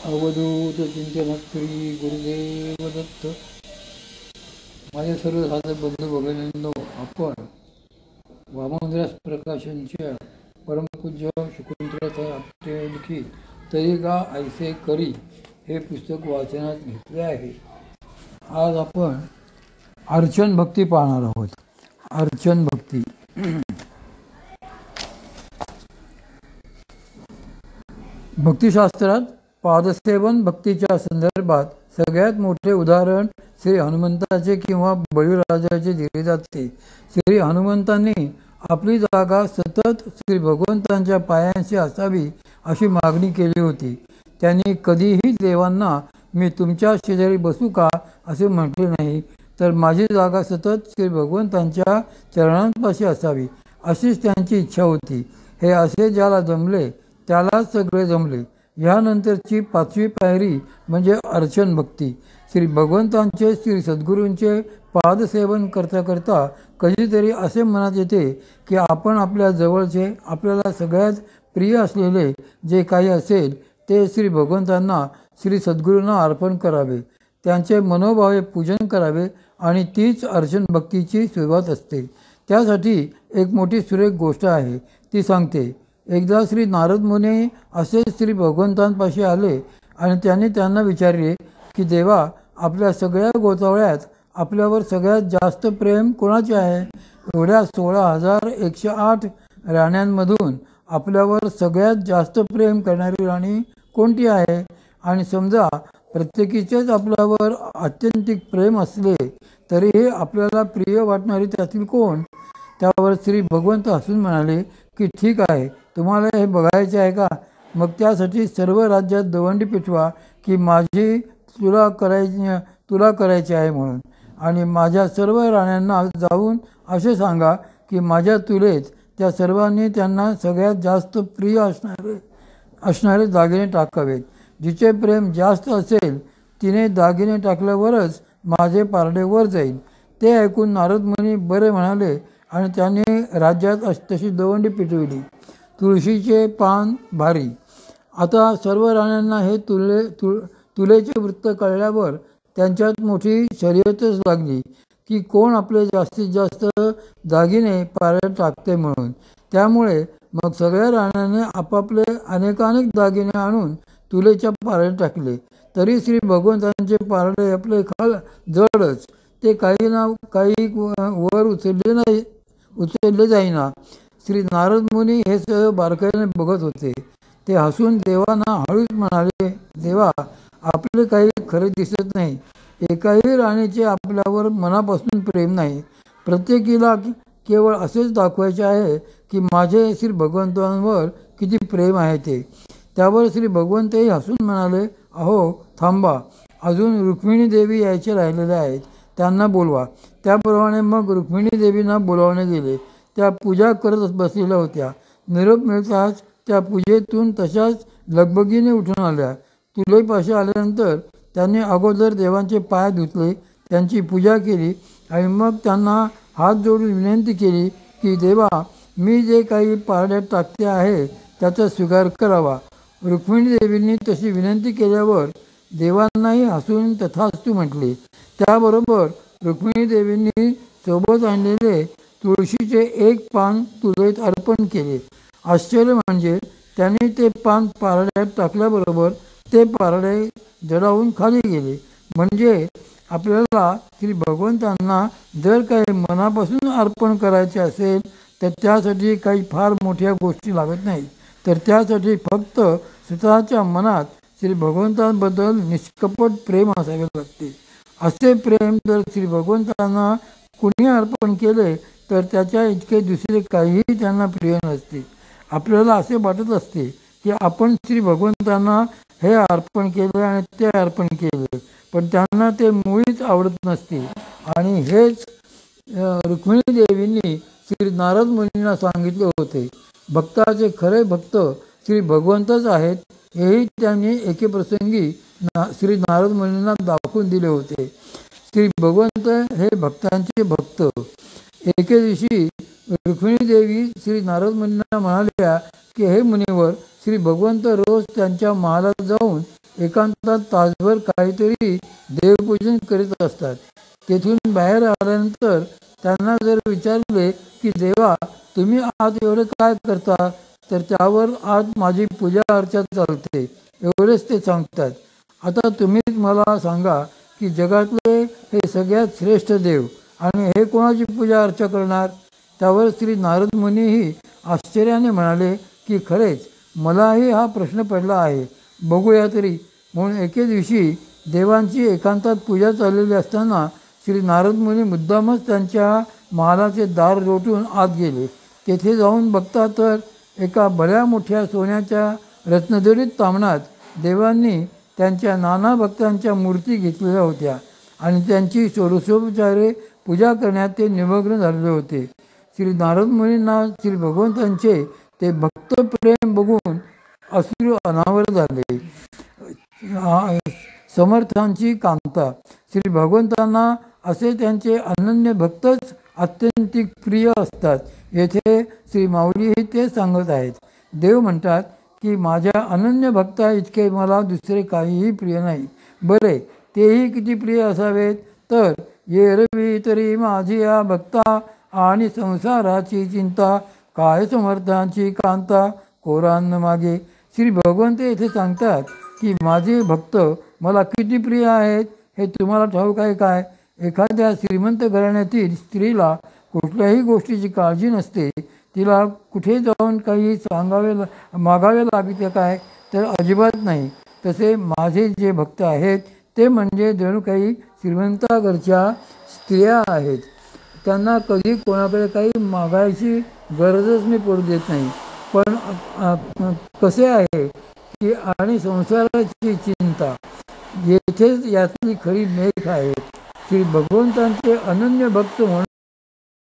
अवधूत चिंतन श्री गुरुदेव दत्त. माझे सर्व साधक बंधू भगिनींनो, आपण वामनदास प्रकाशनच्या परमपूज्य शकुंतलाताई आपटे लिखित तरी का ऐसे करी हे पुस्तक वाचनात घेतले आहे. आज आपण अर्चन भक्ती पाहणार आहोत. अर्चन भक्ती. भक्तिशास्त्रात पादसेवन भक्तीच्या संदर्भात सगळ्यात मोठे उदाहरण श्री हनुमंताचे किंवा बळीराजाचे दिले जाते. श्री हनुमंतांनी आपली जागा सतत श्री भगवंतांच्या पायांशी असावी अशी मागणी केली होती. त्यांनी कधीही देवांना मी तुमच्या शेजारी बसू का असे म्हटले नाही, तर माझी जागा सतत श्री भगवंतांच्या चरणांपाशी असावी अशीच त्यांची इच्छा होती. हे असे ज्याला जमले त्यालाच सगळे जमले. यानंतरची 5वी पायरी म्हणजे अर्चन भक्ती. श्री भगवंतांचे श्री सद्गुरूंचे पादसेवन करता करता कधीतरी असे मनात येते की आपण आपल्या जवळचे, आपल्याला सगळ्यात प्रिय असलेले जे काही असेल ते श्री भगवंतांना, श्री सद्गुरूंना अर्पण करावे, त्यांचे मनोभावे पूजन करावे आणि तीच अर्चन भक्तीची सुरुवात असते. त्यासाठी एक मोठी सुरेख गोष्ट आहे, ती सांगते. एकदा श्री नारद मुनी असे श्री भगवंतांपाशी आले आणि त्यांना विचारले की देवा, आपल्या सगळ्या गोतावळ्यात आपल्यावर सगळ्यात जास्त प्रेम कोणाचे आहे? एवढ्या 16,108 राण्यांमधून आपल्यावर सगळ्यात जास्त प्रेम करणारी राणी कोणती आहे? आणि समजा प्रत्येकीचेच आपल्यावर आत्यंतिक प्रेम असले तरीही आपल्याला प्रिय वाटणारी त्यातील कोण? त्यावर श्री भगवंत हसून म्हणाले की ठीक आहे, तुम्हाला हे बघायचे आहे का? मग त्यासाठी सर्व राज्यात दवंडी पिटवा की माझी तुला करायची आहे म्हणून, आणि माझ्या सर्व राण्यांना जाऊन असे सांगा की माझ्या तुलेत त्या सर्वांनी त्यांना सगळ्यात जास्त प्रिय असणारे दागिने टाकावेत. जिचे प्रेम जास्त असेल तिने दागिने टाकल्यावरच माझे पारडे वर जाईल. ते ऐकून नारद मुनी बरे म्हणाले आणि त्यांनी राज्यात तशी दवंडी पिटविली. तुळशीचे पान भारी. आता सर्व राण्यांना हे तुलेचे वृत्त कळल्यावर त्यांच्यात मोठी शर्यतच लागली की कोण आपले जास्तीत जास्त दागिने पारड्यात टाकते म्हणून. त्यामुळे मग सगळ्या राण्यांनी आपापले अनेकानेक दागिने आणून तुलेच्या पारड्यात टाकले. तरी श्री भगवंतांचे पारडे आपले जडच. ते काही वर उचलले जाईना. श्री नारद मुनी हे सगळं बारकाईने बघत होते. ते हसून देवांना हळूच म्हणाले, देवा, आपले काही खरे दिसत नाही. एकाही राणीचे आपल्यावर मनापासून प्रेम नाही. प्रत्येकीला केवळ असेच दाखवायचे आहे की माझे श्री भगवंतांवर किती प्रेम आहे ते. त्यावर श्री भगवंतही हसून म्हणाले, अहो थांबा, अजून रुक्मिणी देवी यायचे राहिलेले आहेत, त्यांना बोलवा. त्याप्रमाणे मग रुक्मिणी देवींना बोलावणे गेले. त्या पूजा करत बसलेल्या होत्या. निरोप मिळताच त्या पूजेतून तशाच लगबगीने उठून आल्या. तुलेपाशी आल्यानंतर त्यांनी अगोदर देवांचे पाय धुतले, त्यांची पूजा केली आणि मग त्यांना हात जोडून विनंती केली की देवा, मी जे काही पारड्यात टाकते आहे त्याचा स्वीकार करावा. रुक्मिणी देवींनी तशी विनंती केल्यावर देवांनाही हसून तथास्तु म्हटले. त्याबरोबर रुक्मिणी देवींनी सोबत आणलेले तुळशीचे एक पान तुलेत अर्पण केले. आश्चर्य म्हणजे त्यांनी ते पान पारड्यात टाकल्याबरोबर ते पारडे जडावून खाली गेले. म्हणजे आपल्याला श्री भगवंतांना जर काही मनापासून अर्पण करायचे असेल तर त्यासाठी काही फार मोठ्या गोष्टी लागत नाही, तर त्यासाठी फक्त स्वतःच्या मनात श्री भगवंतांबद्दल निष्कपट प्रेम असावे लागते. असे प्रेम जर श्री भगवंतांना कुणी अर्पण केले तर त्याच्या इतके दुसरे काहीही त्यांना प्रिय नसते. आपल्याला असे वाटत असते की आपण श्री भगवंतांना हे अर्पण केले आणि ते अर्पण केले, पण त्यांना ते मुळीच आवडत नसते. आणि हेच रुक्मिणी देवींनी श्री नारद मुनींना सांगितले होते. भक्ताचे खरे भक्त श्री भगवंतच आहेत, हेही त्यांनी एके प्रसंगी श्री नारद मुनींना दाखवून दिले होते. श्री भगवंत हे भक्तांचे भक्त. एके दिवशी रुक्मिणी देवी श्री नारद मुनींना म्हणाल्या की हे मुनीवर, श्री भगवंत रोज त्यांच्या महालात जाऊन एकांतात तासभर काहीतरी देवपूजन करीत असतात. तेथून बाहेर आल्यानंतर त्यांना जर विचारले की देवा तुम्ही आत एवढं काय करता, तर त्यावर आत माझी पूजा अर्चा चालते एवढेच ते सांगतात. आता तुम्हीच मला सांगा की जगातले हे सगळ्यात श्रेष्ठ देव आणि हे कोणाची पूजा अर्चा करणार. त्यावर श्री नारद मुनीही आश्चर्याने म्हणाले की खरेच मलाही हा प्रश्न पडला आहे, बघूया तरी. म्हणून एके दिवशी देवांची एकांतात पूजा चाललेली असताना श्री नारद मुनी मुद्दामच त्यांच्या महालाचे दार लोटून आत गेले. तेथे जाऊन बघता तर एका बऱ्या मोठ्या सोन्याच्या रत्नजडित ताम्हणात देवांनी त्यांच्या नाना भक्तांच्या मूर्ती घेतलेल्या होत्या आणि त्यांची षोडशोपचारे पूजा करण्यात ते निमग्न झालेले होते. श्री नारद मुनींना श्री भगवंतांचे ते भक्तप्रेम बघून अश्रू अनावर झाले. समर्थांची कांता श्री भगवंतांना असे त्यांचे अनन्य भक्तच अत्यंतिक प्रिय असतात. येथे श्री माऊलीही ते सांगत आहेत. देव म्हणतात की माझ्या अनन्य भक्ता इतके मला दुसरे काहीही प्रिय नाही. बरे तेही किती प्रिय असावेत, तर एरवी तरी माझी या भक्ता आणि संसाराची चिंता, काय समर्थांची कांता कोरांना मागे. श्री भगवंत येथे सांगतात की माझे भक्त मला किती प्रिय आहेत हे तुम्हाला ठाऊक आहे काय. एखाद्या श्रीमंत घराण्यातील स्त्रीला कुठल्याही गोष्टीची काळजी नसते. तिला कुठे जाऊन काही मागावे लागते काय, तर अजिबात नाही. तसे माझे जे भक्त आहेत ते म्हणजे जणू काही श्रीमंताघरच्या स्त्रिया आहेत. त्यांना कधी कोणाकडे काही मागायची गरजच मी पडू देत नाही. पण कसे आहे की आणि संसाराची चिंता, येथेच यातली खरी मेघ आहे. श्री भगवंतांचे अनन्य भक्त म्हणून